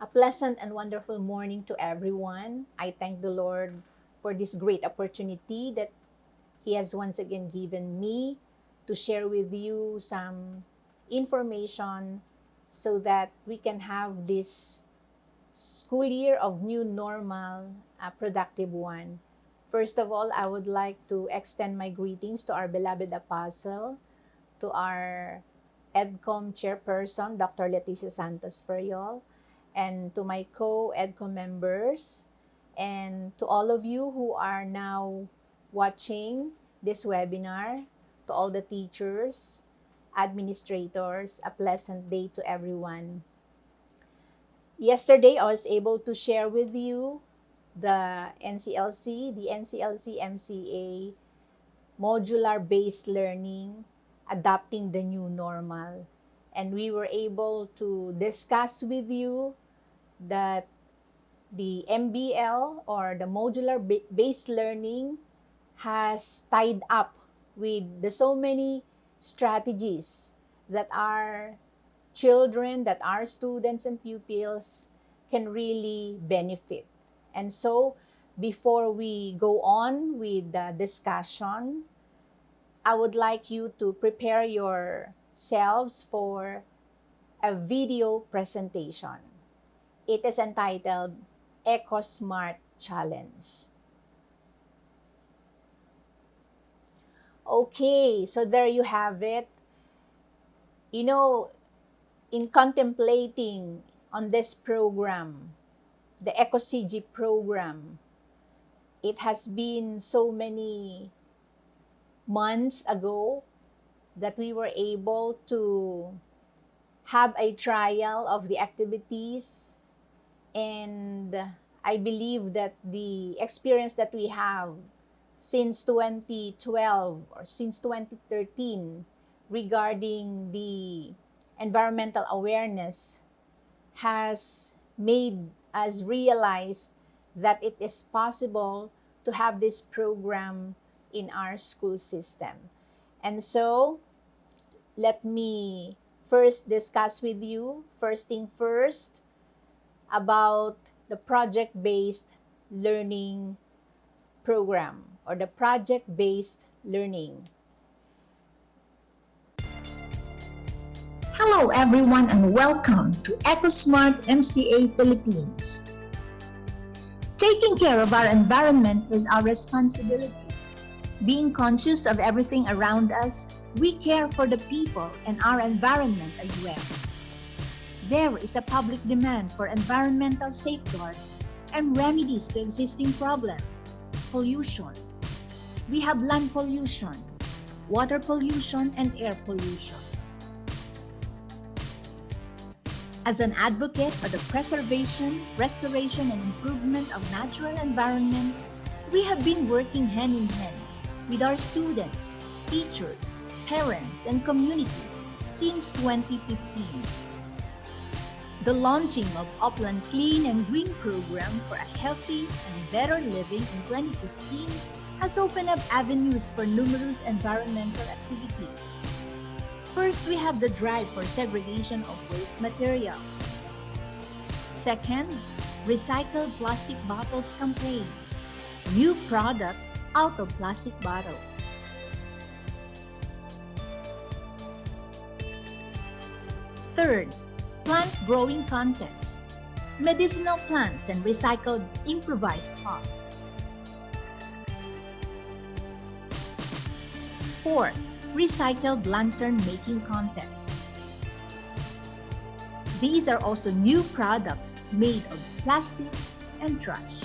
A pleasant and wonderful morning to everyone. I thank the Lord for this great opportunity that He has once again given me to share with you some information so that we can have this school year of new normal, a productive one. First of all, I would like to extend my greetings to our beloved apostle, to our EDCOM chairperson, Dr. Leticia Santos Ferriol, and to my co-EDCOM members, and to all of you who are now watching this webinar, to all the teachers, administrators, a pleasant day to everyone. Yesterday, I was able to share with you the NCLC MCA modular-based learning, adapting the new normal. And we were able to discuss with you that the MBL or the modular-based learning has tied up with the so many strategies that our children, that our students and pupils can really benefit. And so, before we go on with the discussion, I would like you to prepare yourselves for a video presentation. It is entitled EcoSmart Challenge. Okay, so there you have it. You know, in contemplating on this program, the EcoCG program, it has been so many months ago that we were able to have a trial of the activities, and I believe that the experience that we have since 2012 or since 2013 regarding the environmental awareness has made us realize that it is possible to have this program in our school system. And so, let me first discuss with you, first thing first, about the project-based learning program or the project-based learning. Hello everyone and welcome to EcoSmart MCA Philippines. Taking care of our environment is our responsibility. Being conscious of everything around us, we care for the people and our environment as well. There is a public demand for environmental safeguards and remedies to existing problems. Pollution. We have land pollution, water pollution, and air pollution. As an advocate for the preservation, restoration, and improvement of natural environment, we have been working hand in hand with our students, teachers, parents, and community since 2015. The launching of Upland Clean and Green program for a healthy and better living in 2015 has opened up avenues for numerous environmental activities. First, we have the drive for segregation of waste materials. Second, recycled plastic bottles campaign. New product out of plastic bottles. Third, plant growing contest. Medicinal plants and recycled improvised art. Fourth, recycled lantern making contest. These are also new products made of plastics and trash.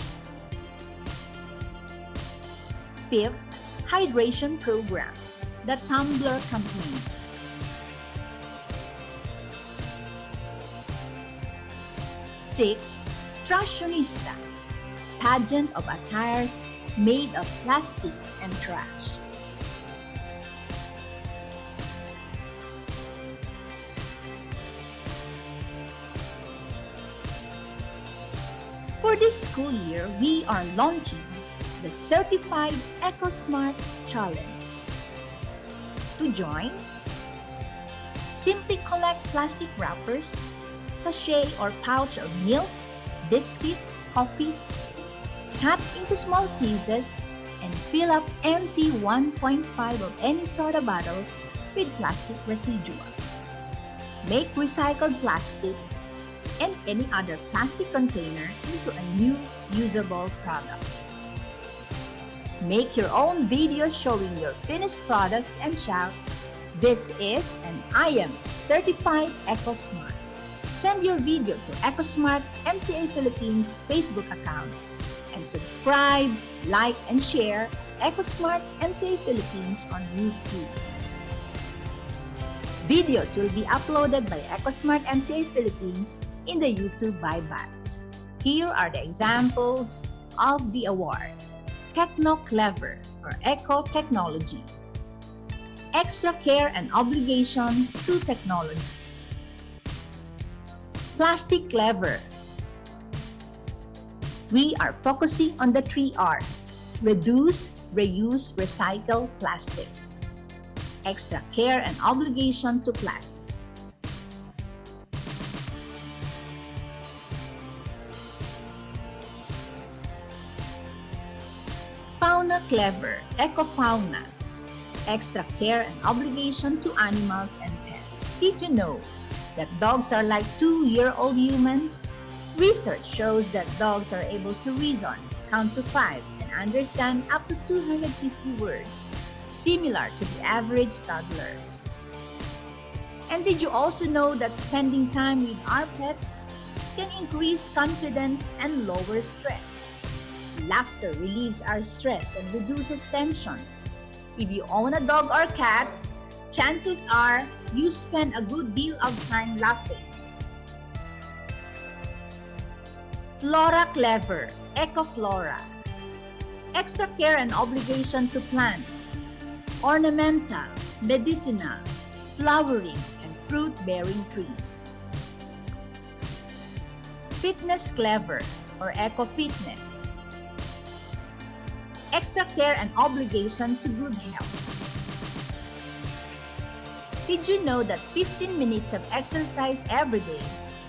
Fifth, hydration program, the tumbler campaign. Sixth, Trashionista, pageant of attires made of plastic and trash. For this school year, we are launching the Certified EcoSmart Challenge. To join, simply collect plastic wrappers, sachet or pouch of milk, biscuits, coffee, cut into small pieces, and fill up empty 1.5 of any soda bottles with plastic residuals. Make recycled plastic and any other plastic container into a new usable product. Make your own videos showing your finished products and shout, "This is and I am certified EcoSmart." Send your video to EcoSmart MCA Philippines Facebook account and subscribe, like, and share EcoSmart MCA Philippines on YouTube. Videos will be uploaded by EcoSmart MCA Philippines in the YouTube by batch. Here are the examples of the award. Techno Clever or Eco Technology. Extra care and obligation to technology. Plastic Clever. We are focusing on the 3 R's: reduce, reuse, recycle plastic. Extra care and obligation to plastic. Fauna Clever, Ecofauna. Extra care and obligation to animals and pets. Did you know that dogs are like 2-year-old humans? Research shows that dogs are able to reason, count to 5, and understand up to 250 words, similar to the average toddler. And did you also know that spending time with our pets can increase confidence and lower stress? Laughter relieves our stress and reduces tension. If you own a dog or cat, chances are you spend a good deal of time laughing. Flora Clever, Ecoflora. Extra care and obligation to plants, ornamental, medicinal, flowering, and fruit-bearing trees. Fitness Clever or Eco-Fitness. Extra care and obligation to good health. Did you know that 15 minutes of exercise every day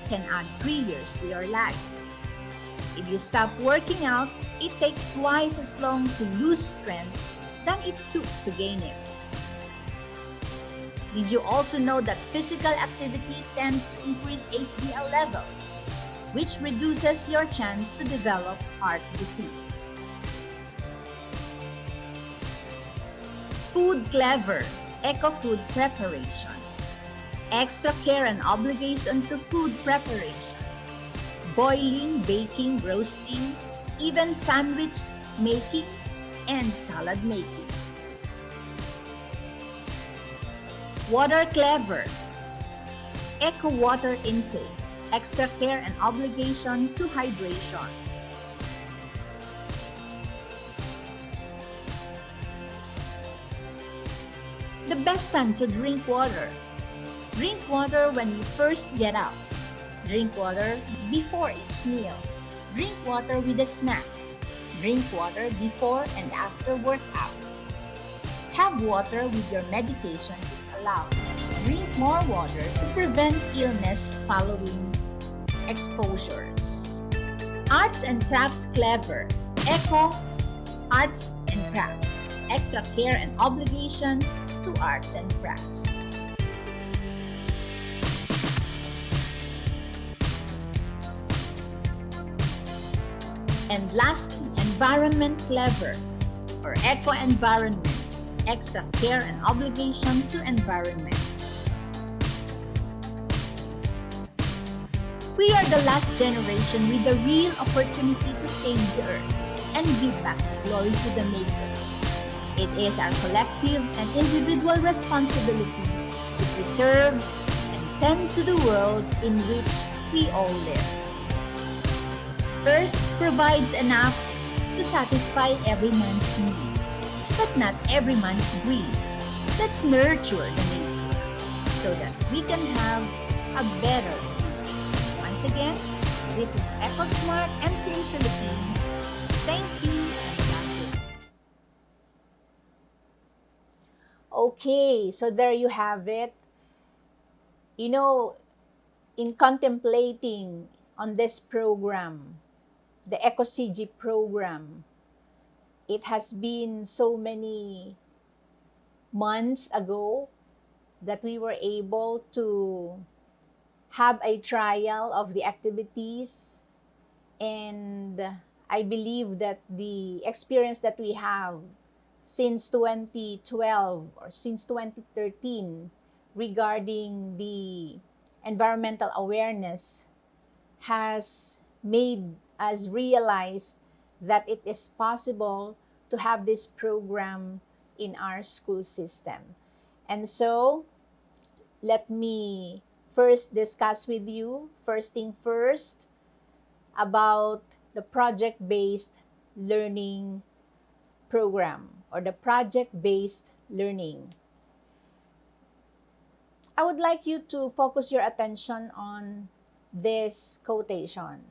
can add 3 years to your life? If you stop working out, it takes twice as long to lose strength than it took to gain it. Did you also know that physical activity tends to increase HDL levels, which reduces your chance to develop heart disease? Food Clever, Eco-Food Preparation. Extra care and obligation to food preparation. Boiling, baking, roasting, even sandwich making, and salad making. Water Clever, Eco Water Intake. Extra care and obligation to hydration. The best time to drink water. Drink water when you first get up. Drink water before each meal. Drink water with a snack. Drink water before and after workout. Have water with your medication if allowed. Drink more water to prevent illness following exposures. Arts and Crafts Clever, Eco Arts and Crafts. Extra care and obligation to arts and crafts. And lastly, Environment Clever or Eco-Environment. Extra care and obligation to environment. We are the last generation with the real opportunity to save the earth and give back glory to the Maker. It is our collective and individual responsibility to preserve and tend to the world in which we all live. Earth provides enough to satisfy every man's need, but not every man's greed. Let's nurture the nature so that we can have a better future. Once again, this is EcoSmart MCA Philippines. Thank you and God bless. Okay, so there you have it. You know, in contemplating on this program, the EcoCG program, it has been so many months ago that we were able to have a trial of the activities, and I believe that the experience that we have since 2012 or since 2013 regarding the environmental awareness has made us realize that it is possible to have this program in our school system. And so, let me first discuss with you, first thing first, about the project-based learning program or the project-based learning. I would like you to focus your attention on this quotation.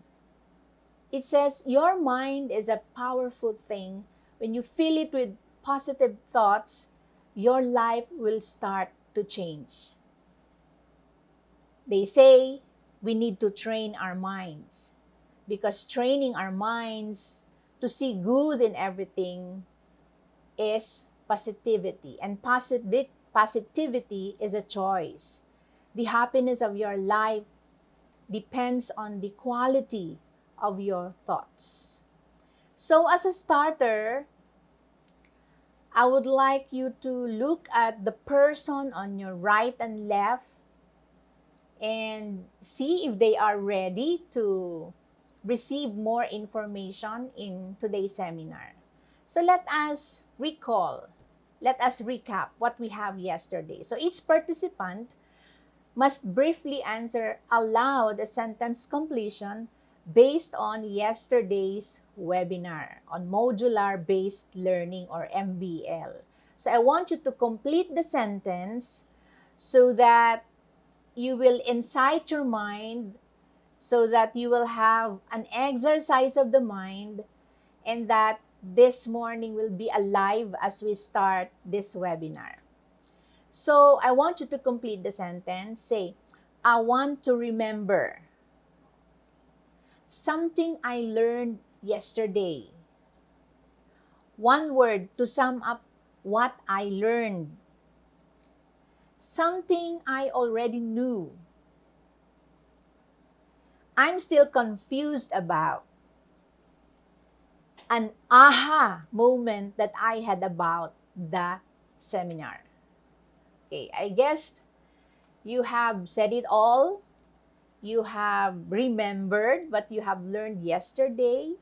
It says, "Your mind is a powerful thing. When you fill it with positive thoughts, your life will start to change." They say we need to train our minds, because training our minds to see good in everything is positivity, and positivity is a choice. The happiness of your life depends on the quality of your thoughts. So as a starter, I would like you to look at the person on your right and left and see if they are ready to receive more information in today's seminar. So let us recap what we have yesterday. So each participant must briefly answer aloud a sentence completion based on yesterday's webinar on modular-based learning, or MBL. So I want you to complete the sentence so that you will incite your mind, so that you will have an exercise of the mind, and that this morning will be alive as we start this webinar. So I want you to complete the sentence. Say, "I want to remember something I learned yesterday." One word to sum up what I learned. Something I already knew. I'm still confused about. An aha moment that I had about the seminar. Okay, I guess you have said it all. You have remembered what you have learned yesterday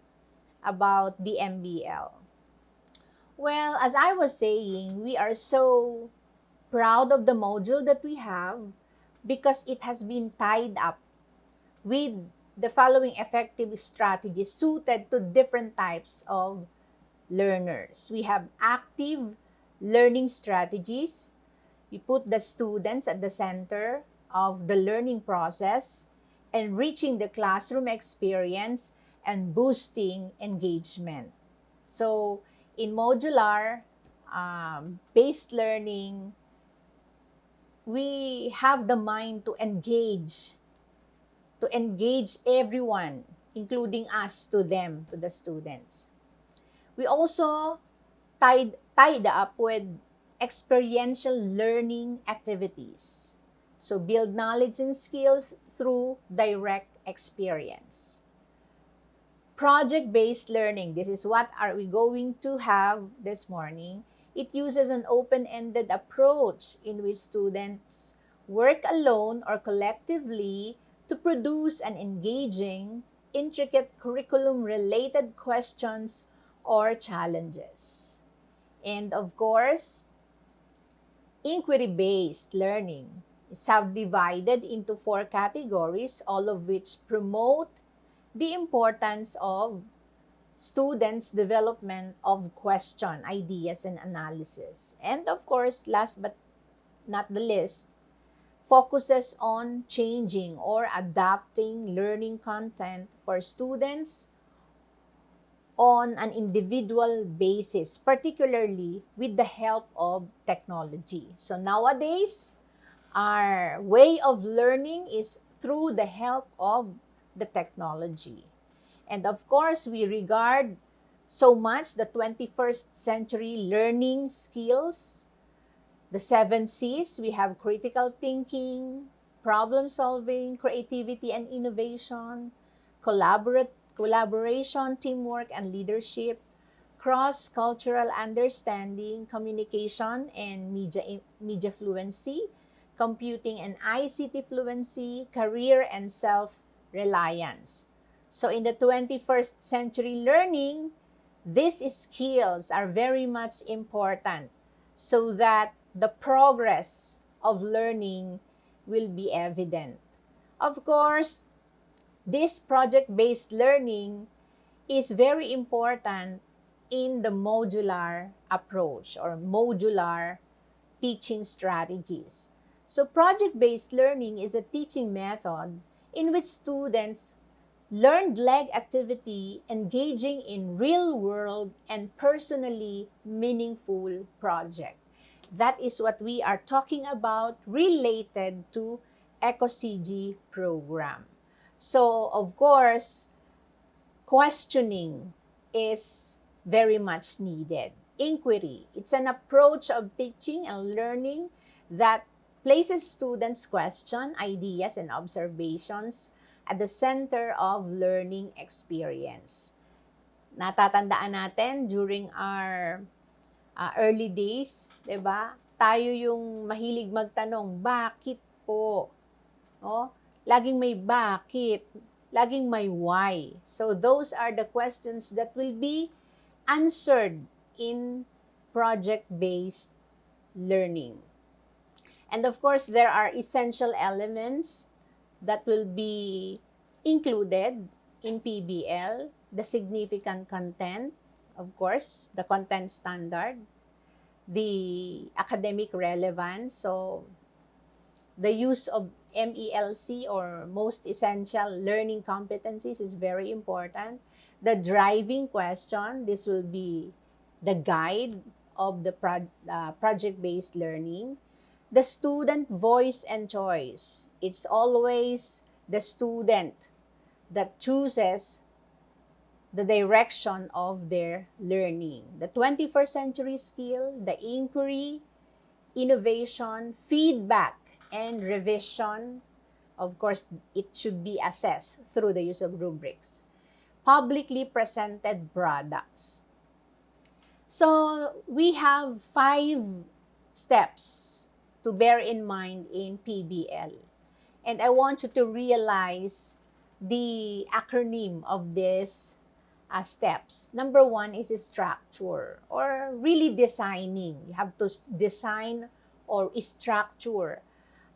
about the MBL. Well, as I was saying, we are so proud of the module that we have because it has been tied up with the following effective strategies suited to different types of learners. We have active learning strategies. We put the students at the center of the learning process, enriching the classroom experience, and boosting engagement. So, in modular based learning, we have the mind to engage everyone, including us, to them, to the students. We also tied up with experiential learning activities. So build knowledge and skills through direct experience. Project-based learning, this is what are we going to have this morning. It uses an open-ended approach in which students work alone or collectively to produce an engaging, intricate curriculum-related questions or challenges. And of course, inquiry-based learning is subdivided into 4 categories, all of which promote the importance of students' development of question, ideas, and analysis. And of course, last but not the least, focuses on changing or adapting learning content for students on an individual basis, particularly with the help of technology. So nowadays, our way of learning is through the help of the technology. And of course, we regard so much the 21st century learning skills, the 7 C's. We have critical thinking, problem solving, creativity and innovation, collaboration, teamwork and leadership, cross-cultural understanding, communication and media fluency, computing and ICT fluency, career and self-reliance. So in the 21st century learning, these skills are very much important so that the progress of learning will be evident. Of course, this project-based learning is very important in the modular approach or modular teaching strategies. So project-based learning is a teaching method in which students learned leg activity engaging in real-world and personally meaningful project. That is what we are talking about related to EcoCG program. So, of course, questioning is very much needed. Inquiry, it's an approach of teaching and learning that places students' question, ideas, and observations at the center of learning experience. Natatandaan natin during our early days, 'di ba? Tayo yung mahilig magtanong, bakit po? No? Laging may bakit, laging may why. So those are the questions that will be answered in project-based learning. And of course, there are essential elements that will be included in PBL, the significant content, of course, the content standard, the academic relevance, so the use of MELC or most essential learning competencies is very important. The driving question, this will be the guide of the project-based learning. The student voice and choice. It's always the student that chooses the direction of their learning. The 21st century skill, the inquiry, innovation, feedback, and revision. Of course, it should be assessed through the use of rubrics. Publicly presented products. So we have 5 steps to bear in mind in PBL. And I want you to realize the acronym of these steps. Number 1 is structure or really designing. You have to design or structure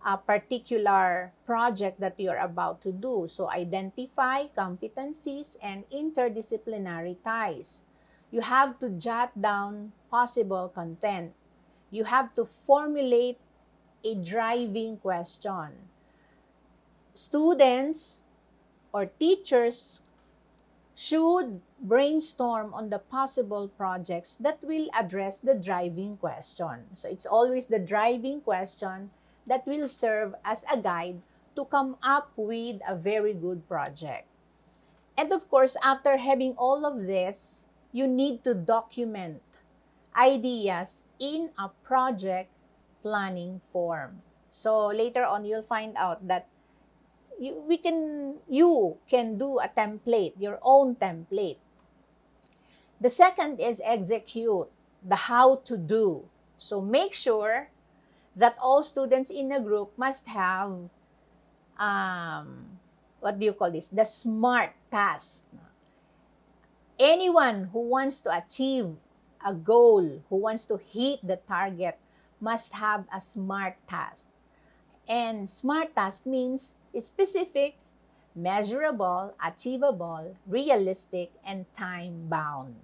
a particular project that you're about to do. So identify competencies and interdisciplinary ties. You have to jot down possible content. You have to formulate a driving question. Students or teachers should brainstorm on the possible projects that will address the driving question. So it's always the driving question that will serve as a guide to come up with a very good project. And of course, after having all of this, you need to document ideas in a project planning form. So later on, you'll find out that you can do a template, your own template. The second is execute, the how to do. So make sure that all students in a group must have, the SMART task. Anyone who wants to achieve a goal, who wants to hit the target, must have a SMART task. And SMART task means specific, measurable, achievable, realistic, and time-bound.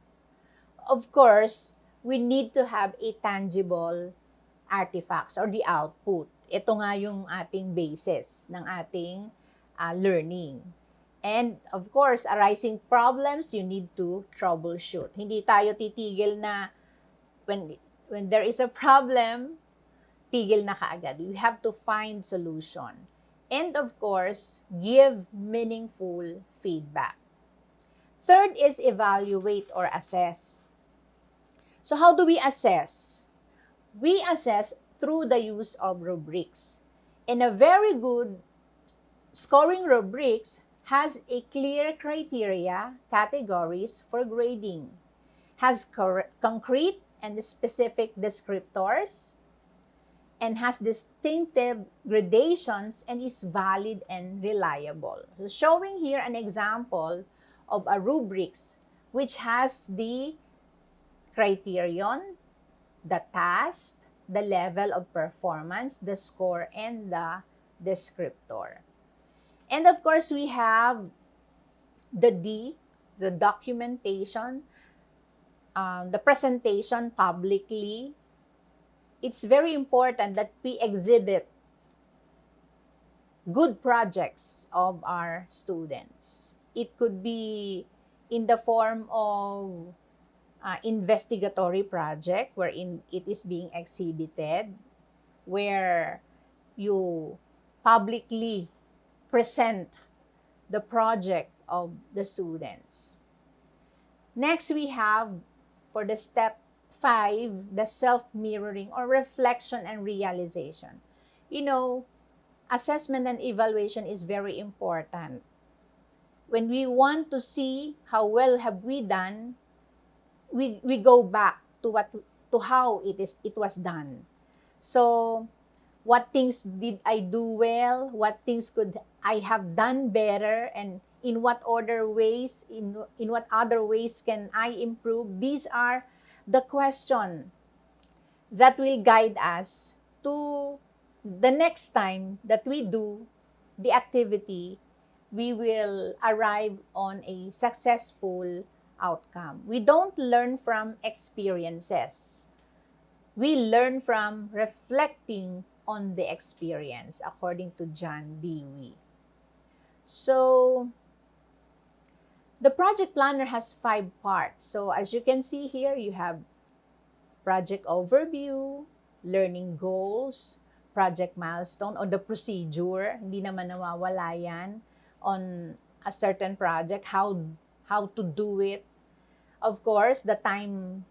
Of course, we need to have a tangible artifacts or the output. Ito nga yung ating basis ng ating learning. And of course, arising problems, you need to troubleshoot. Hindi tayo titigil na when there is a problem, tigil na kaagad. We have to find solution. And of course, give meaningful feedback. Third is evaluate or assess. So how do we assess? We assess through the use of rubrics. And a very good scoring rubrics has a clear criteria, categories for grading, has concrete and specific descriptors, and has distinctive gradations and is valid and reliable. So showing here an example of a rubrics which has the criterion, the task, the level of performance, the score, and the descriptor. And of course, we have the D, the documentation, the presentation publicly. It's very important that we exhibit good projects of our students. It could be in the form of investigatory project wherein it is being exhibited, where you publicly present the project of the students. Next, we have for the step 5, the self-mirroring or reflection and realization. You know, assessment and evaluation is very important. When we want to see how well have we done, we go back to how it was done. So, what things did I do well? What things could I have done better? And in what other ways, in what other ways can I improve? These are the question that will guide us to the next time that we do the activity, we will arrive on a successful outcome. We don't learn from experiences. We learn from reflecting on the experience, according to John Dewey. So, the project planner has 5 parts. So, as you can see here, you have project overview, learning goals, project milestone, or the procedure. Hindi naman nawawala yan on a certain project, how to do it. Of course, the time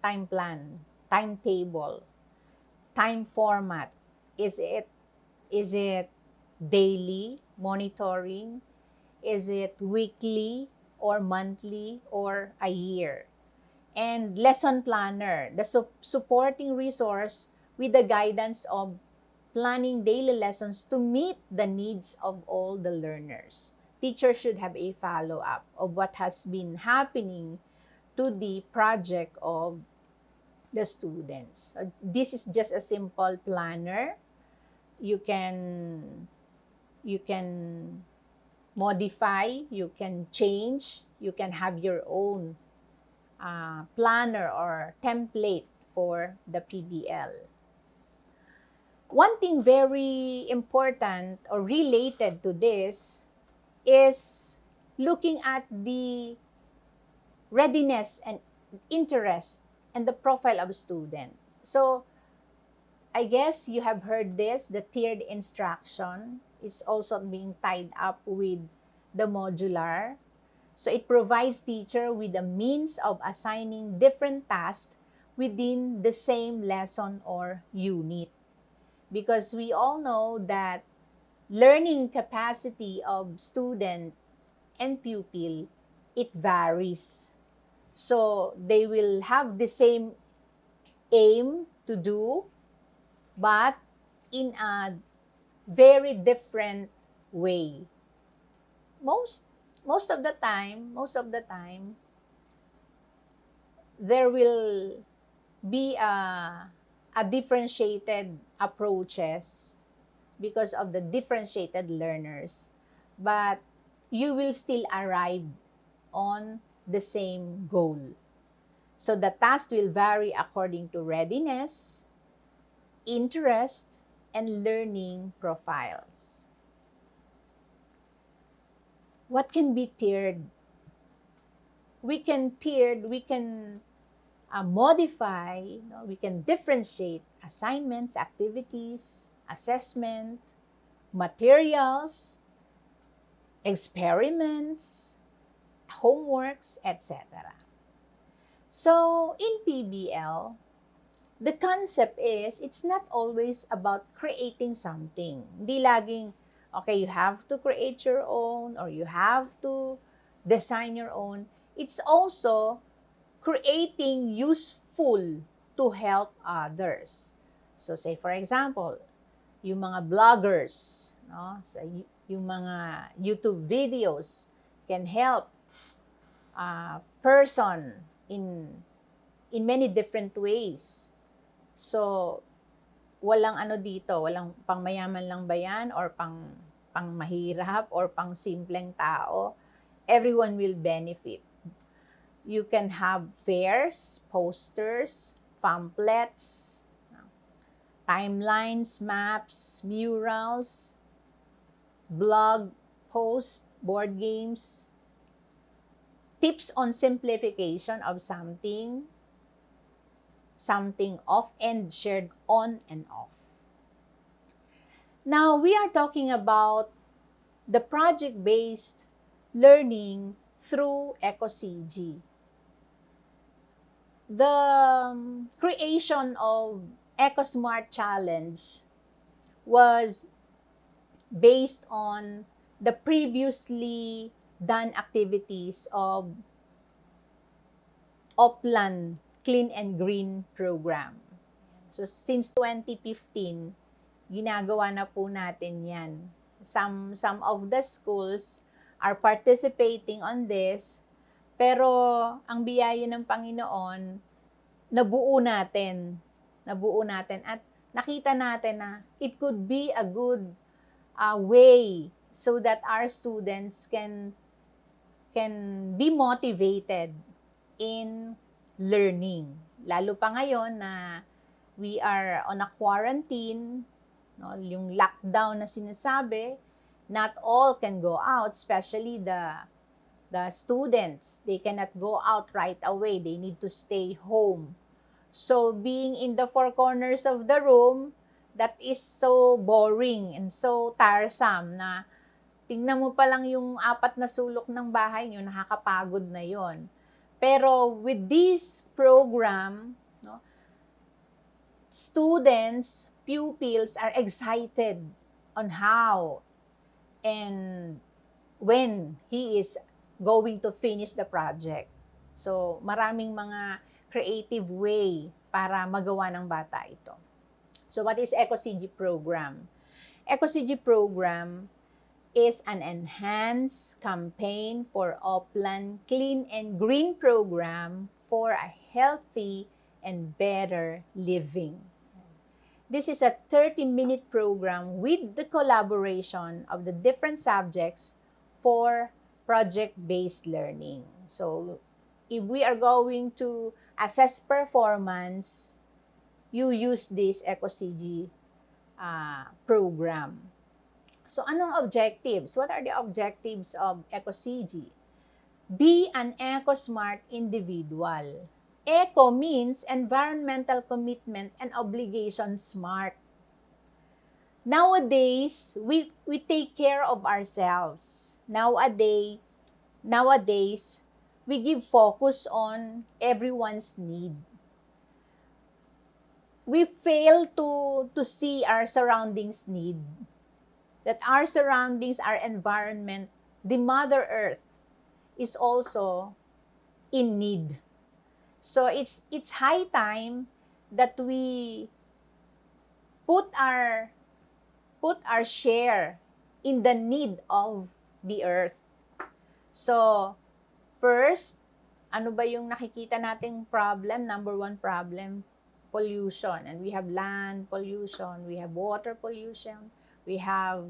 plan, timetable, time format. Is it daily monitoring? Is it weekly or monthly or a year? And lesson planner, the supporting resource with the guidance of planning daily lessons to meet the needs of all the learners. Teachers should have a follow-up of what has been happening to the project of the students. This is just a simple planner. You can modify, you can change, you can have your own planner or template for the PBL. One thing very important or related to this is looking at the readiness and interest and the profile of a student. So, I guess you have heard this, the tiered instruction is also being tied up with the modular. So, it provides teacher with a means of assigning different tasks within the same lesson or unit. Because we all know that learning capacity of student and pupil, it varies. So, they will have the same aim to do, but in a very different way. Most of the time, there will be a differentiated approaches because of the differentiated learners, but you will still arrive on the same goal. So the task will vary according to readiness, interest, and learning profiles. What can be tiered? We can modify, we can differentiate assignments, activities, assessment, materials, experiments, homeworks, etc. So, in PBL, the concept is, it's not always about creating something. Hindi laging, okay, you have to create your own or you have to design your own. It's also creating useful to help others. So say for example, yung mga bloggers, no? So, yung mga YouTube videos can help a person in many different ways. So, walang ano dito, walang pang mayaman lang ba yan or pang mahirap or pang simpleng tao. Everyone will benefit. You can have fairs, posters, pamphlets, timelines, maps, murals, blog posts, board games, tips on simplification of something off and shared on and off. Now, we are talking about the project-based learning through EcoCG. The creation of EcoSmart Challenge was based on the previously done activities of Oplan Clean and Green Program. So since 2015, ginagawa na po natin yan. Some of the schools are participating on this, pero ang biyaya ng Panginoon, nabuo natin at nakita natin na it could be a good way so that our students can be motivated in learning. Lalo pa ngayon na we are on a quarantine, no, yung lockdown na sinasabi, not all can go out, especially the students. They cannot go out right away. They need to stay home. So being in the four corners of the room, that is so boring and so tiresome na tingnan mo pa lang yung 4 na sulok ng bahay nyo, nakakapagod na yon. Pero with this program, no, students, pupils are excited on how and when he is going to finish the project. So, maraming mga creative way para magawa ng bata ito. So, what is EcoCG program? EcoCG program is an enhanced campaign for Oplan Clean and Green Program for a healthy and better living. This is a 30-minute program with the collaboration of the different subjects for project-based learning. So, if we are going to assess performance, you use this EcoCG program. So, anong objectives? What are the objectives of EcoCG? Be an eco-smart individual. Eco means environmental commitment and obligation smart. Nowadays, we take care of ourselves. Nowadays, we give focus on everyone's need. We fail to see our surroundings' need. That our surroundings, our environment, the Mother Earth is also in need. So it's high time that we put our share in the need of the earth. So first, ano ba yung nakikita nating problem? Number 1 problem, pollution. And we have land pollution, we have water pollution, we have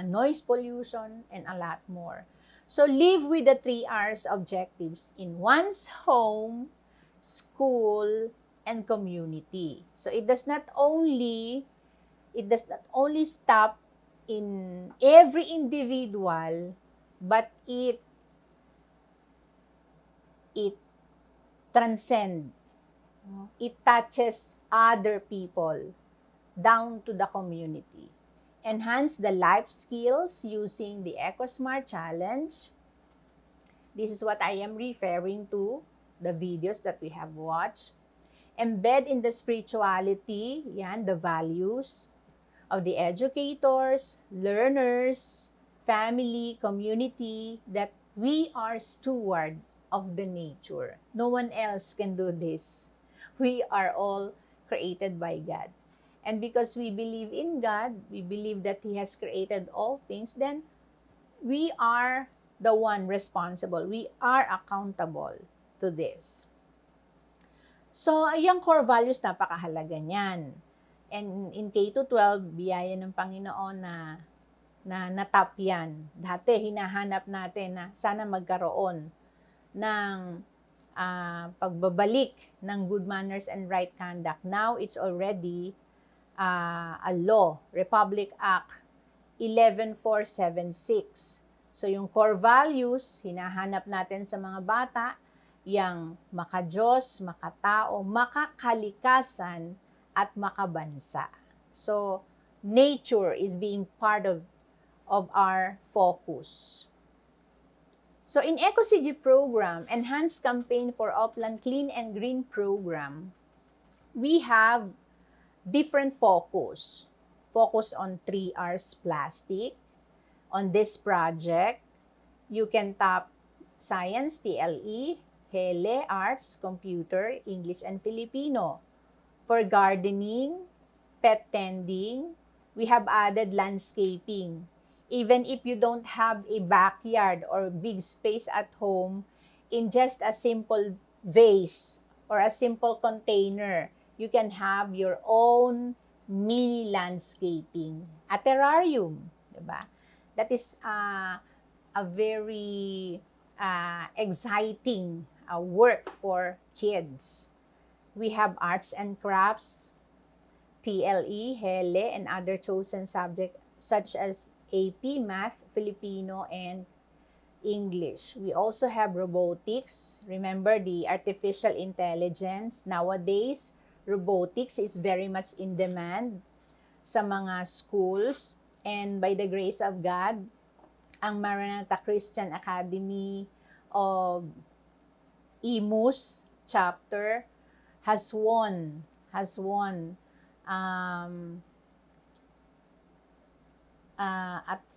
noise pollution, and a lot more. So live with the 3 R's objectives in one's home, school, and community. So it does not only stop in every individual, but it transcends. It touches other people down to the community. enhance the life skills using the EcoSmart Challenge. This is what I am referring to, the videos that we have watched. Embed in the spirituality, yan, the values of the educators, learners, family, community, that we are steward of the nature. No one else can do this. We are all created by God. And because we believe in God, we believe that He has created all things, then we are the one responsible. We are accountable to this. So, yung core values, napakahalaga niyan. And in K-12, biyaya ng Panginoon na natap yan. Dati, hinahanap natin na sana magkaroon ng pagbabalik ng good manners and right conduct. Now, it's already a law, Republic Act 11476. So, yung core values, hinahanap natin sa mga bata, yang makadiyos, makatao, makakalikasan, at makabansa. So, nature is being part of our focus. So, in EcoCG program, Enhanced Campaign for Upland Clean and Green program, we have different focus. Focus on 3Rs plastic. On this project, you can tap Science, TLE, Hele, Arts, Computer, English, and Filipino. For gardening, pet tending, we have added landscaping. Even if you don't have a backyard or big space at home, in just a simple vase or a simple container, you can have your own mini landscaping. A terrarium, diba? That is a very exciting work for kids. We have arts and crafts, TLE, Hele, and other chosen subjects such as AP, Math, Filipino, and English. We also have robotics. Remember the artificial intelligence. Nowadays, robotics is very much in demand sa mga schools. And by the grace of God, ang Maranatha Christian Academy of IMUS chapter has won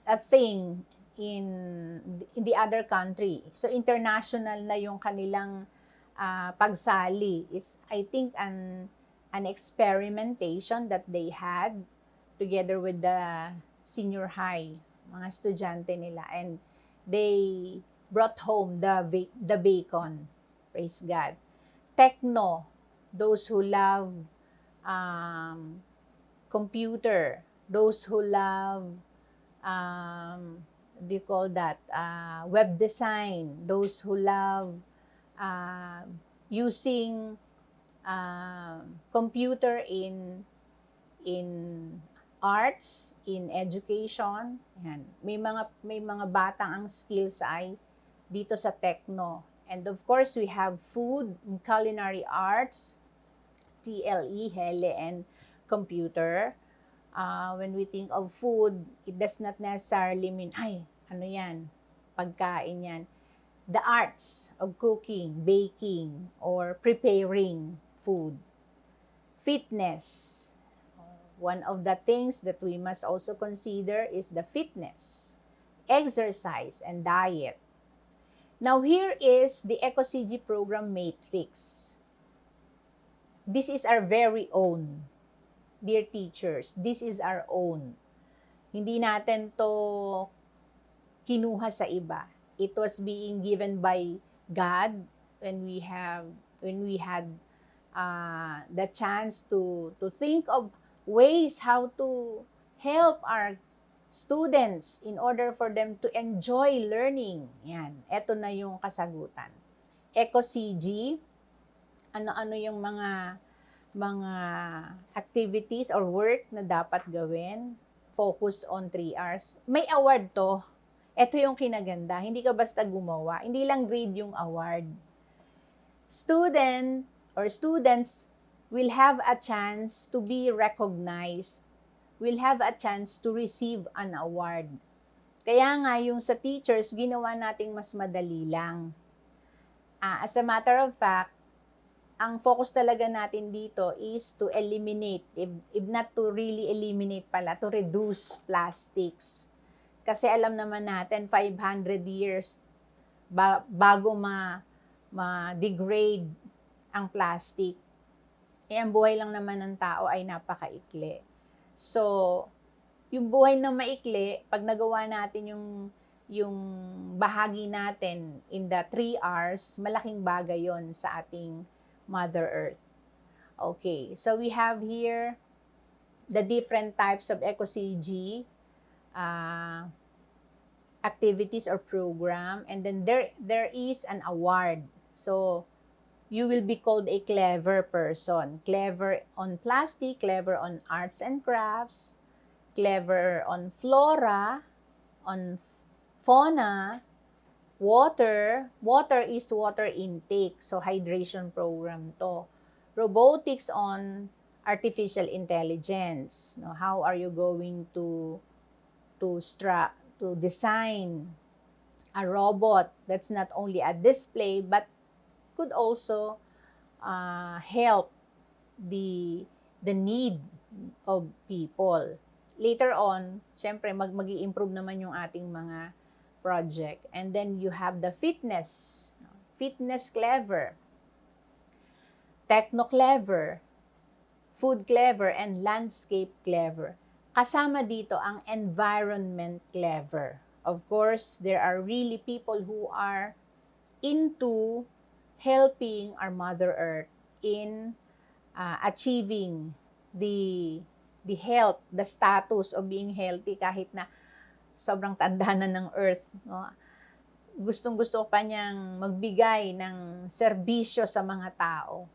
a thing in the other country. So international na yung kanilang pagsali. Is I think an experimentation that they had together with the senior high, mga estudyante nila, and they brought home the bacon. Praise God. Techno, those who love computer, those who love do you call that web design, those who love using computer in arts, in education. Yan. May mga batang ang skills ay dito sa techno. And of course, we have food, culinary arts, TLE, Hele, and computer. When we think of food, it does not necessarily mean, ay, ano yan, pagkain yan. The arts of cooking, baking, or preparing food. Fitness. One of the things that we must also consider is the fitness, exercise, and diet. Now, here is the EcoCG program matrix. This is our very own. Dear teachers, this is our own. Hindi natin to kinuha sa iba. It was being given by God when we had the chance to think of ways how to help our students in order for them to enjoy learning. Yan, eto na yung kasagutan. EcoCG, ano-ano yung mga activities or work na dapat gawin, focus on 3Rs. May award to. Ito yung kinaganda. Hindi ka basta gumawa. Hindi lang grade yung award. Students will have a chance to be recognized will have a chance to receive an award. Kaya nga, yung sa teachers, ginawa nating mas madali lang. As a matter of fact, ang focus talaga natin dito is to eliminate, if not to really eliminate pala, to reduce plastics. Kasi alam naman natin, 500 years bago ma-degrade ang plastic. Ang buhay lang naman ng tao ay napakaikli. So, yung buhay na maikli, pag nagawa natin yung bahagi natin in the 3 R's, malaking bagay yon sa ating Mother Earth. Okay, so we have here the different types of EcoCG activities or program, and then there is an award. So, you will be called a clever person. Clever on plastic, clever on arts and crafts, clever on flora, on fauna, water. Water is water intake, so hydration program to. Robotics on artificial intelligence. No, how are you going to design a robot that's not only a display but could also help the need of people. Later on, syempre mag-i-improve naman yung ating mga project. And then you have the fitness clever, techno clever, food clever, and landscape clever. Kasama dito ang environment clever. Of course, there are really people who are into helping our Mother Earth in achieving the health, the status of being healthy kahit na sobrang tanda na ng Earth. No? Gustong-gusto pa niyang magbigay ng serbisyo sa mga tao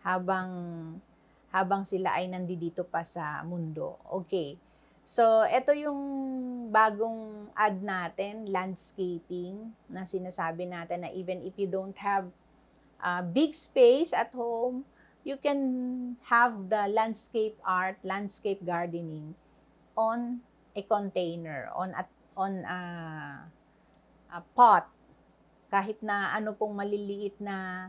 habang sila ay nandito pa sa mundo. Okay. So, ito yung bagong ad natin, landscaping, na sinasabi natin na even if you don't have big space at home, you can have the landscape art, landscape gardening on a container, on a pot, kahit na ano pong maliliit na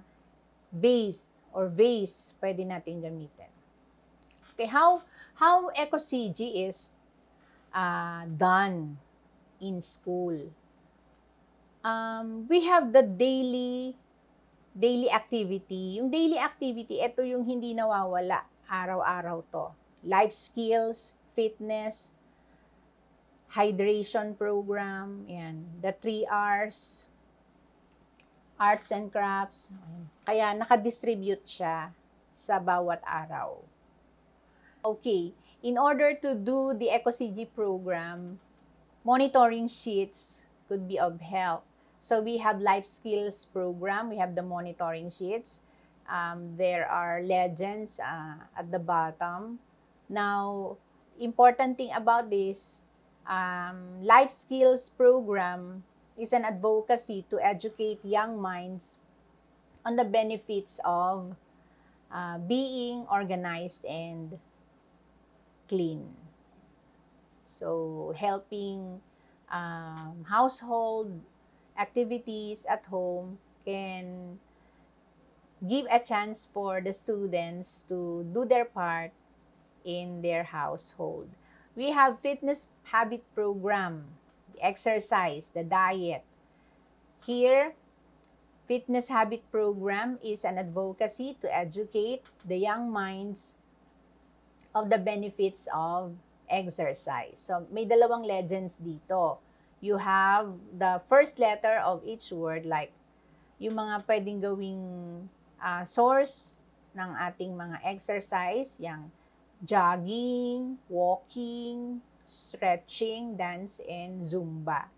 vase or vase pwede natin gamitin. Okay, how EcoCG is done in school. We have the daily activity. Yung daily activity, ito yung hindi nawawala. Araw-araw to. Life skills, fitness, hydration program, yan. The 3 R's, arts and crafts. Kaya nakadistribute siya sa bawat araw. Okay, in order to do the EcoCG program, monitoring sheets could be of help. So we have life skills program, we have the monitoring sheets. There are legends at the bottom. Now, important thing about this, life skills program is an advocacy to educate young minds on the benefits of being organized and clean. So, helping household activities at home can give a chance for the students to do their part in their household. We have fitness habit program, the exercise, the diet. Here, fitness habit program is an advocacy to educate the young minds of the benefits of exercise. So, may dalawang legends dito. You have the first letter of each word, like yung mga pwedeng gawing source ng ating mga exercise, yung jogging, walking, stretching, dance, and Zumba.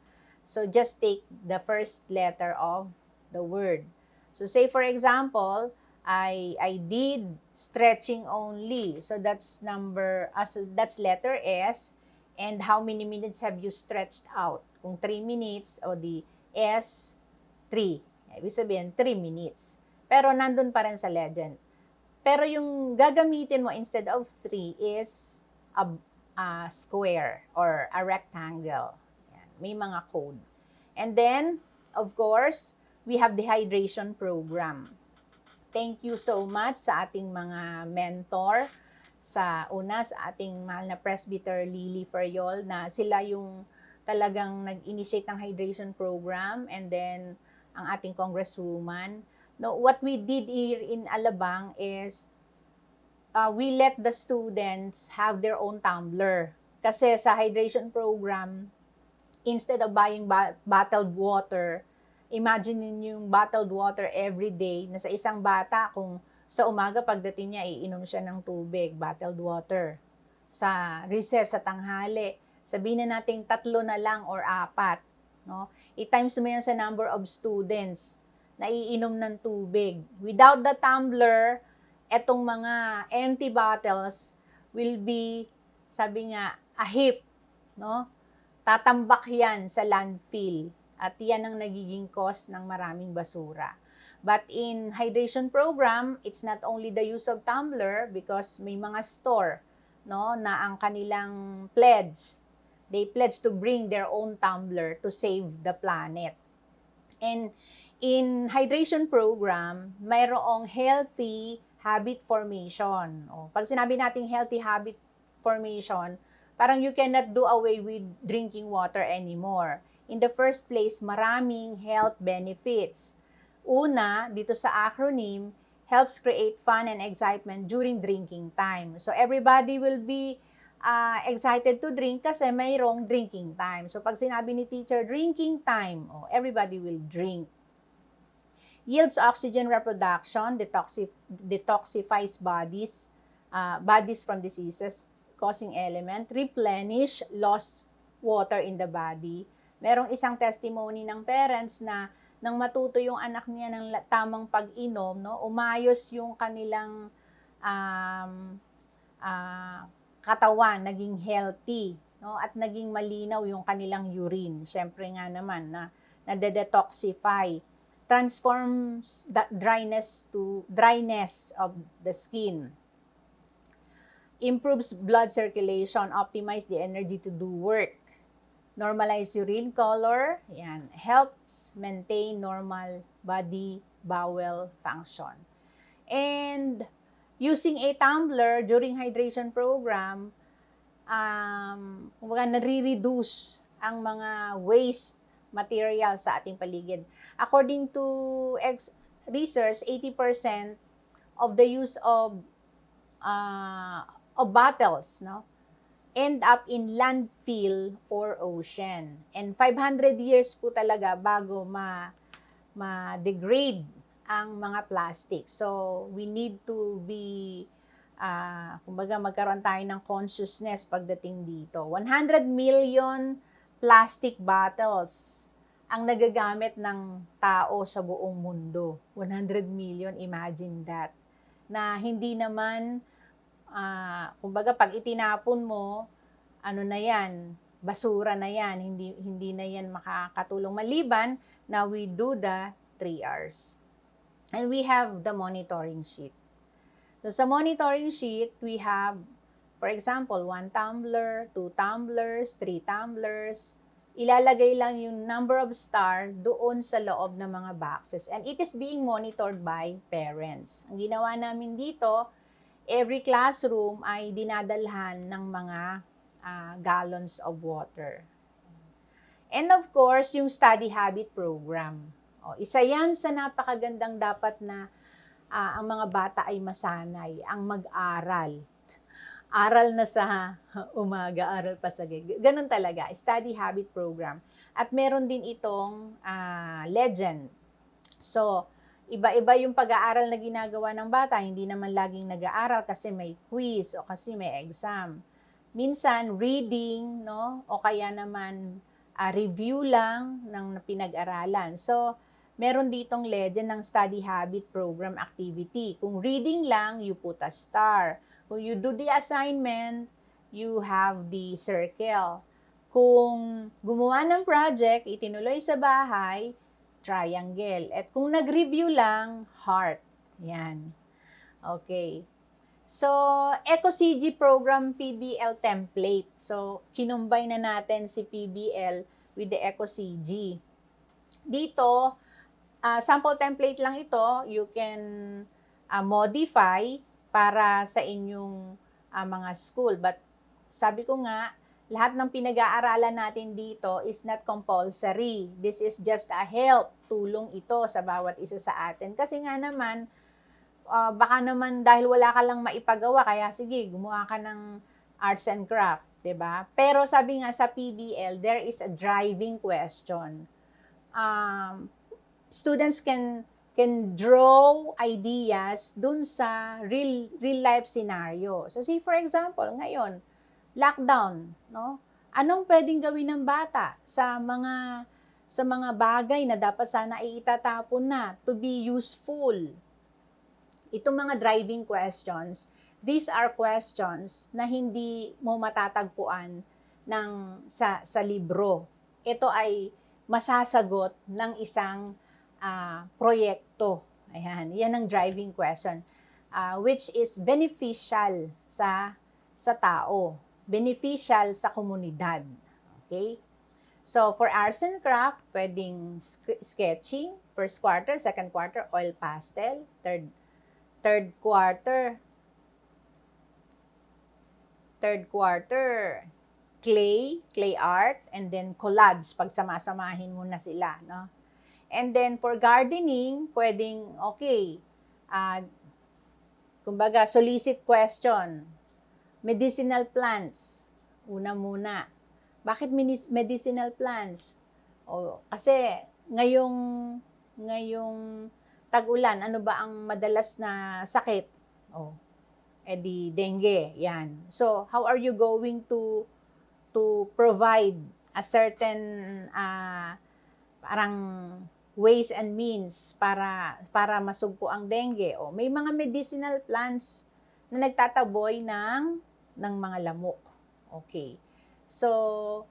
So, just take the first letter of the word. So, say for example, I did stretching only. So, that's that's letter S. And how many minutes have you stretched out? Kung 3 minutes, o di S, 3. Ibig sabihin, 3 minutes. Pero nandun pa rin sa legend. Pero yung gagamitin mo instead of 3 is square or a rectangle. Yan. May mga code. And then, of course, we have the hydration program. Thank you so much sa ating mga mentor. Sa ating mahal na Presbyter Lily Feriol na sila yung talagang nag-initiate ng hydration program, and then ang ating congresswoman. No, what we did here in Alabang is we let the students have their own tumbler. Kasi sa hydration program, instead of buying bottled water, imagine niyo yung bottled water every day na sa isang bata, kung sa umaga pagdating niya, iinom siya ng tubig, bottled water. Sa recess, sa tanghali, sabihin na natin 3 na lang or 4. No? I-times mo yan sa number of students na iinom ng tubig. Without the tumbler, etong mga empty bottles will be, sabi nga, a heap. No? Tatambak yan sa landfill. At yan ang nagiging cause ng maraming basura. But in hydration program, it's not only the use of tumbler because may mga store, no, na ang kanilang pledge. They pledge to bring their own tumbler to save the planet. And in hydration program, mayroong healthy habit formation. O, pag sinabi nating healthy habit formation, parang you cannot do away with drinking water anymore. In the first place, maraming health benefits. Una, dito sa acronym, helps create fun and excitement during drinking time. So everybody will be excited to drink kasi mayroong drinking time. So pag sinabi ni teacher, drinking time, everybody will drink. Yields oxygen reproduction, detoxifies bodies from diseases causing element, replenish lost water in the body. Merong isang testimony ng parents na nang matuto yung anak niya ng tamang pag-inom, no, umayos yung kanilang katawan, naging healthy, no, at naging malinaw yung kanilang urine. Siyempre nga naman na nade-detoxify, transforms the dryness of the skin, improves blood circulation, optimize the energy to do work, normalize urine color, yan, helps maintain normal body bowel function. And using a tumbler during hydration program, nare-reduce ang mga waste material sa ating paligid. According to research, 80% of the use of bottles, no, end up in landfill or ocean. And 500 years po talaga bago ma-degrade ang mga plastic. So, we need to be, magkaroon tayo ng consciousness pagdating dito. 100 million plastic bottles ang nagagamit ng tao sa buong mundo. 100 million, imagine that. Na hindi naman, pag itinapon mo, ano na yan, basura na yan, hindi na yan makakatulong. Maliban na we do the 3 R's. And we have the monitoring sheet. So sa monitoring sheet, we have, for example, 1 tumbler, 2 tumblers, 3 tumblers. Ilalagay lang yung number of star doon sa loob ng mga boxes. And it is being monitored by parents. Ang ginawa namin dito, every classroom ay dinadalhan ng mga gallons of water. And of course, yung study habit program. Isa yan sa napakagandang dapat na ang mga bata ay masanay, ang mag-aral. Aral na sa umaga, aral pa sa gabi. Ganun talaga, study habit program. At meron din itong legend. So, iba-iba yung pag-aaral na ginagawa ng bata, hindi naman laging nag-aaral kasi may quiz o kasi may exam. Minsan, reading, no? O kaya naman, review lang ng pinag-aralan. So, meron ditong legend ng study habit program activity. Kung reading lang, you put a star. Kung you do the assignment, you have the circle. Kung gumawa ng project, itinuloy sa bahay, triangle. At kung nag-review lang, heart. Yan. Okay. So, EcoCG program PBL template. So, kinumbay na natin si PBL with the EcoCG. Dito, sample template lang ito. You can modify para sa inyong mga school. But sabi ko nga, lahat ng pinag-aaralan natin dito is not compulsory. This is just a help. Tulong ito sa bawat isa sa atin. Kasi nga naman, baka naman dahil wala ka lang maipagawa, kaya sige, gumawa ka ng arts and craft, 'di ba? Pero sabi nga sa PBL, there is a driving question. Students can draw ideas dun sa real life scenario. So say for example, ngayon, lockdown, no? Anong pwedeng gawin ng bata sa mga bagay na dapat sana ay itatapon na to be useful? Itong mga driving questions, these are questions na hindi mo matatagpuan sa libro. Ito ay masasagot ng isang proyekto. Ayan, yan ang driving question, which is beneficial sa tao, beneficial sa komunidad. Okay? So, for arts and craft, pwedeng sketching, first quarter, second quarter, oil pastel, third quarter, clay art, and then collage, pag samasamahin mo na sila, no? And then for gardening, pwedeng, okay, kumbaga, solicit question, medicinal plants, una muna. Bakit medicinal plants? Kasi ngayong tag-ulan, ano ba ang madalas na sakit? Edi dengue, yan. So, how are you going to provide a certain parang ways and means para masugpo ang dengue? May mga medicinal plants na nagtataboy ng mga lamok. Okay. So,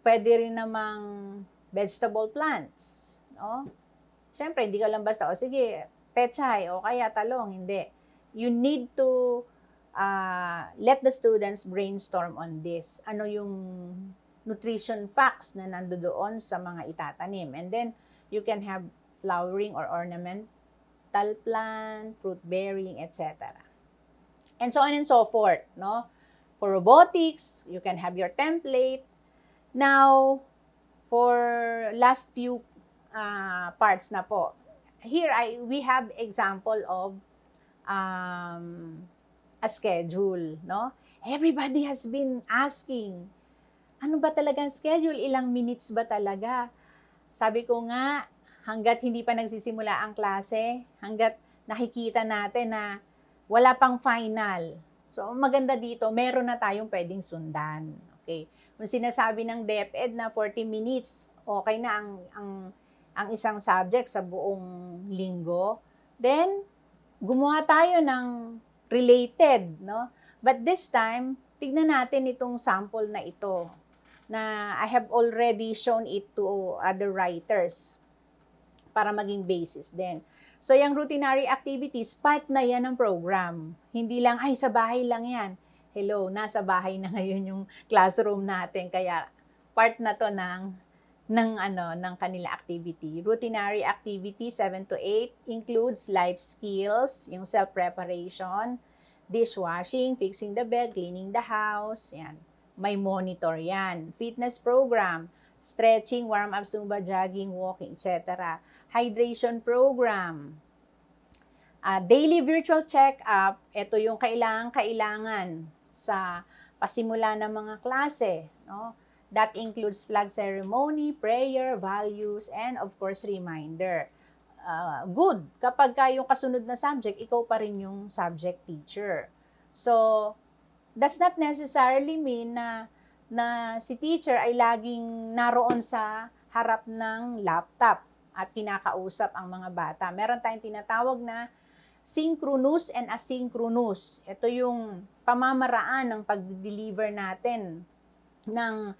pwede rin namang vegetable plants, no? Siyempre, hindi ka lang basta, sige, pechay, o kaya talong, hindi. You need to let the students brainstorm on this. Ano yung nutrition facts na nandoon sa mga itatanim. And then, you can have flowering or ornamental plant, fruit-bearing, etc. And so on and so forth, no? For robotics, you can have your template. Now, for last few parts na po. Here, we have example of a schedule, no? Everybody has been asking, ano ba talagang schedule? Ilang minutes ba talaga? Sabi ko nga, hanggat hindi pa nagsisimula ang klase, hanggat nakikita natin na wala pang final. So, maganda dito, meron na tayong pwedeng sundan. Okay? Kung sinasabi ng DepEd na 40 minutes, okay na ang isang subject sa buong linggo, then gumawa tayo ng related, no? But this time, tignan natin itong sample na ito na I have already shown it to other writers para maging basis din. So, yung routinary activities, part na yan ng program. Hindi lang, ay, sa bahay lang yan. Hello, nasa bahay na ngayon yung classroom natin, kaya part na to ng kanila activity. Routinary activity 7 to 8 includes life skills, yung self-preparation, dishwashing, fixing the bed, cleaning the house, yan. May monitor yan. Fitness program, stretching, warm-up, zumba, jogging, walking, etc. Hydration program. Daily virtual check-up, ito yung kailangan sa pasimula ng mga klase, no? That includes flag ceremony, prayer, values, and of course, reminder. Good kapag yung kasunod na subject, ikaw pa rin yung subject teacher. So, does not necessarily mean na si teacher ay laging naroon sa harap ng laptop at kinakausap ang mga bata. Meron tayong tinatawag na synchronous and asynchronous. Ito yung pamamaraan ng pag-deliver natin ng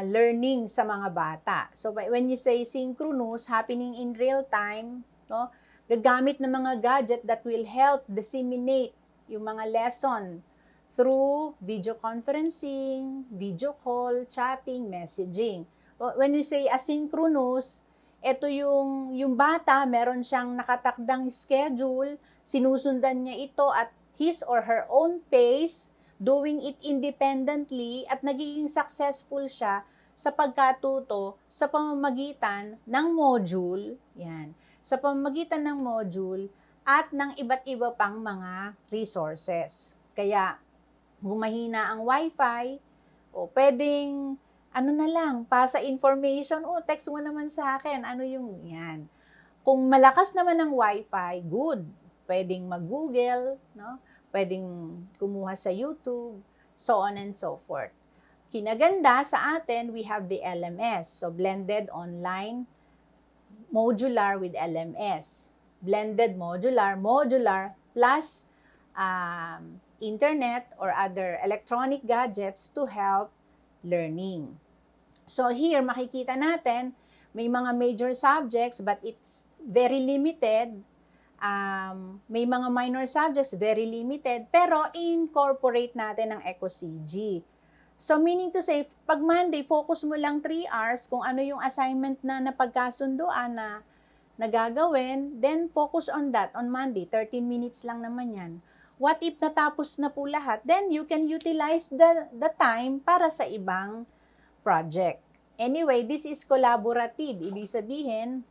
learning sa mga bata. So, when you say synchronous, happening in real time, no, gagamit ng mga gadget that will help disseminate yung mga lesson through video conferencing, video call, chatting, messaging. When we say asynchronous, ito yung bata, meron siyang nakatakdang schedule, sinusundan niya ito at his or her own pace, doing it independently at nagiging successful siya sa pagkatuto sa pamamagitan ng module, yan, sa pamamagitan ng module at ng iba't iba pang mga resources. Kaya, kung mahina ang wifi, o pwedeng, ano na lang, pasa information, text mo naman sa akin, ano yung yan. Kung malakas naman ang wifi, good. Pwedeng mag-Google, no? Pwedeng kumuha sa YouTube, so on and so forth. Kinaganda sa atin, we have the LMS, so blended online modular with LMS. Blended modular plus internet or other electronic gadgets to help learning. So here, makikita natin, may mga major subjects but it's very limited. May mga minor subjects, very limited, pero incorporate natin ang EcoCG. So meaning to say, pag Monday, focus mo lang 3 hours kung ano yung assignment na napagkasunduan na nagagawin, then focus on that on Monday. 13 minutes lang naman yan. What if natapos na po lahat? Then you can utilize the time para sa ibang project. Anyway, this is collaborative. Ibig sabihin,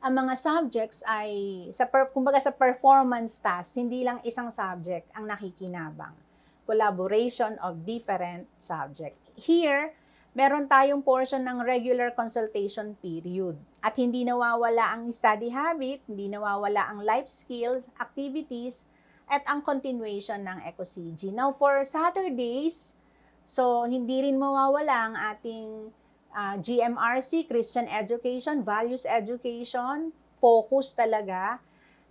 ang mga subjects ay, kumbaga sa performance task, hindi lang isang subject ang nakikinabang. Collaboration of different subject. Here, meron tayong portion ng regular consultation period. At hindi nawawala ang study habit, hindi nawawala ang life skills, activities, at ang continuation ng EcoCG. Now, for Saturdays, so hindi rin mawawala ang ating GMRC, Christian Education, Values Education, focus talaga.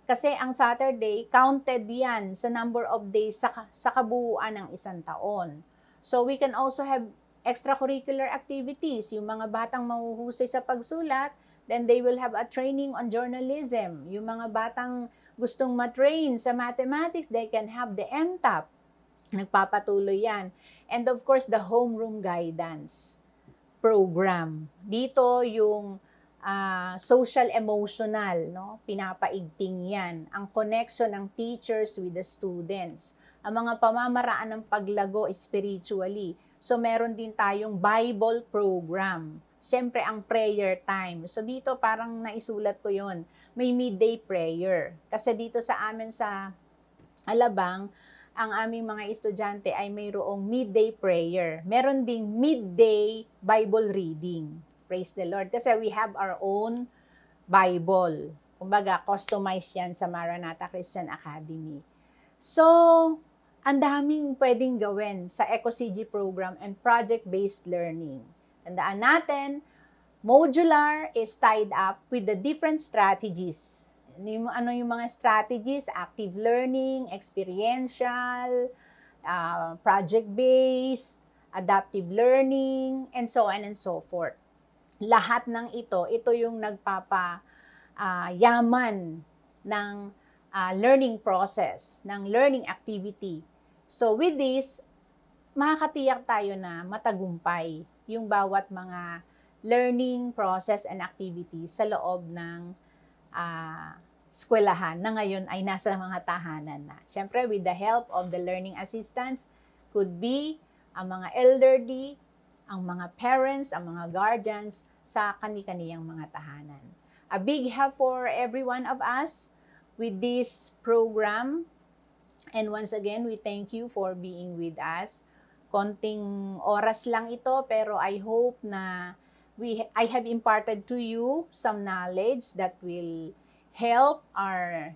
Kasi ang Saturday, counted yan sa number of days sa kabuuan ng isang taon. So we can also have extracurricular activities. Yung mga batang mahuhusay sa pagsulat, then they will have a training on journalism. Yung mga batang gustong matrain sa mathematics, they can have the MTAP. Nagpapatuloy yan. And of course, the homeroom guidance program. Dito yung social-emotional, no? Pinapaigting yan. Ang connection ng teachers with the students. Ang mga pamamaraan ng paglago spiritually. So, meron din tayong Bible program. Siyempre, ang prayer time. So, dito parang naisulat ko yon. May midday prayer. Kasi dito sa amin sa Alabang, ang aming mga estudyante ay mayroong midday prayer. Meron ding midday Bible reading. Praise the Lord. Kasi we have our own Bible. Kumbaga, customized yan sa Maranatha Christian Academy. So, ang daming pwedeng gawin sa EcoCG program and project-based learning. Tandaan natin, modular is tied up with the different strategies. Ano yung mga strategies? Active learning, experiential, project-based, adaptive learning, and so on and so forth. Lahat ng ito yung nagpapayaman ng learning process, ng learning activity. So with this, makakatiyak tayo na matagumpay yung bawat mga learning process and activities sa loob ng eskwelahan na ngayon ay nasa mga tahanan na. Siyempre, with the help of the learning assistants, could be ang mga elderly, ang mga parents, ang mga guardians sa kani-kaniyang mga tahanan. A big help for every one of us with this program. And once again, we thank you for being with us. Konting oras lang ito, pero I hope na I have imparted to you some knowledge that will help our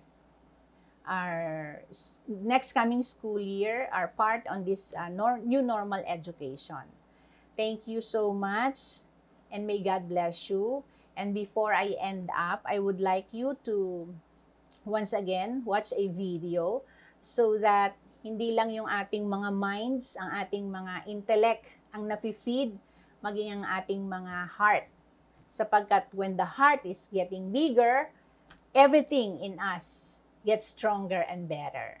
next coming school year, our part on this new normal education. Thank you so much, and may God bless you. And before I end up, I would like you to once again watch a video so that hindi lang yung ating mga minds, ang ating mga intellect ang nafi-feed, maging ang ating mga heart. Sapagkat when the heart is getting bigger, everything in us gets stronger and better.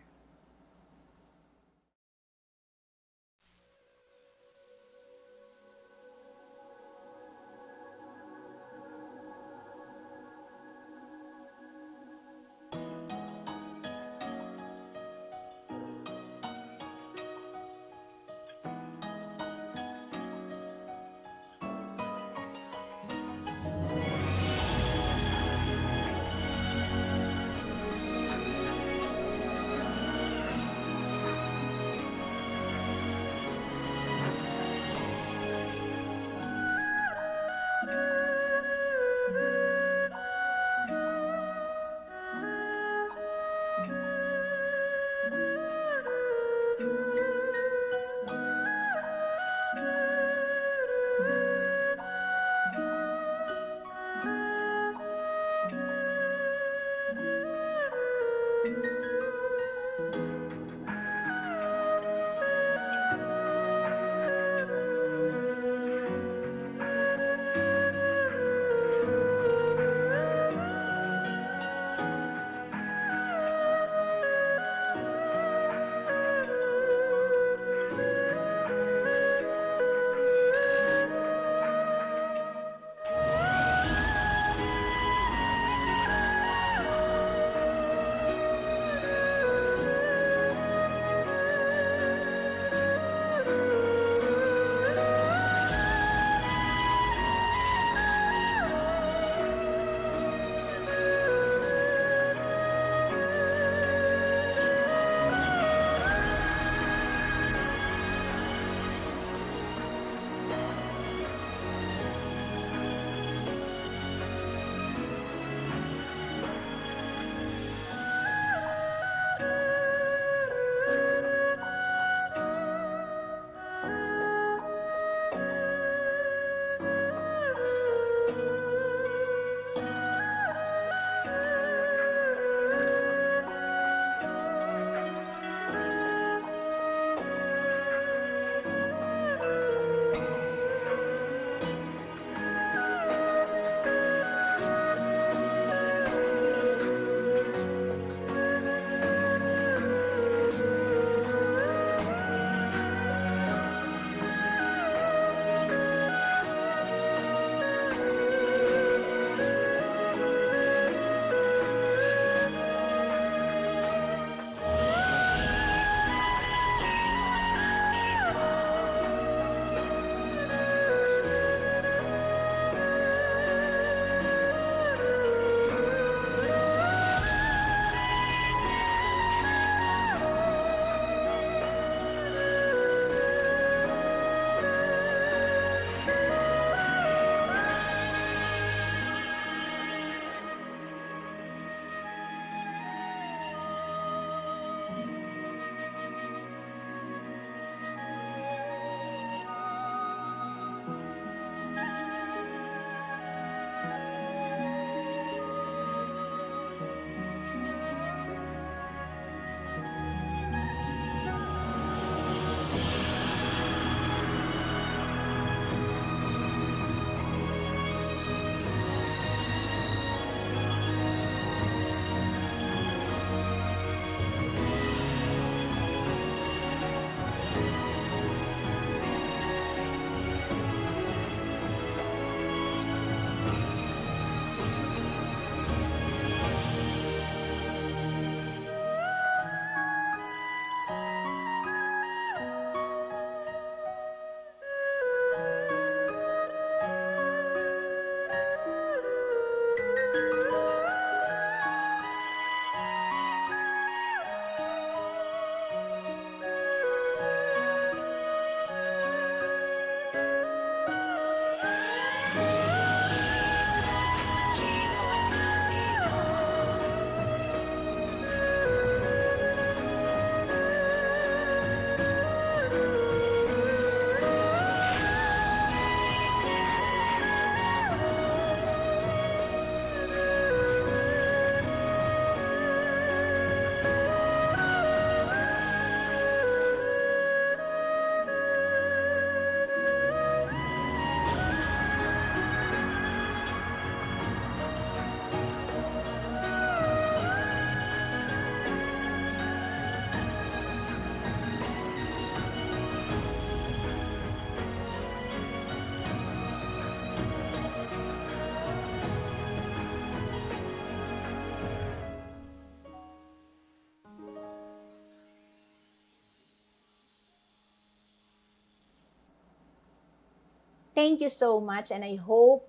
Thank you so much, and I hope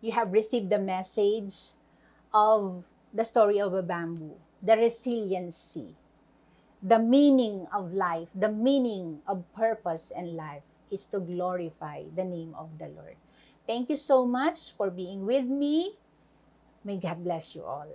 you have received the message of the story of a bamboo, the resiliency, the meaning of life, the meaning of purpose and life is to glorify the name of the Lord. Thank you so much for being with me. May God bless you all.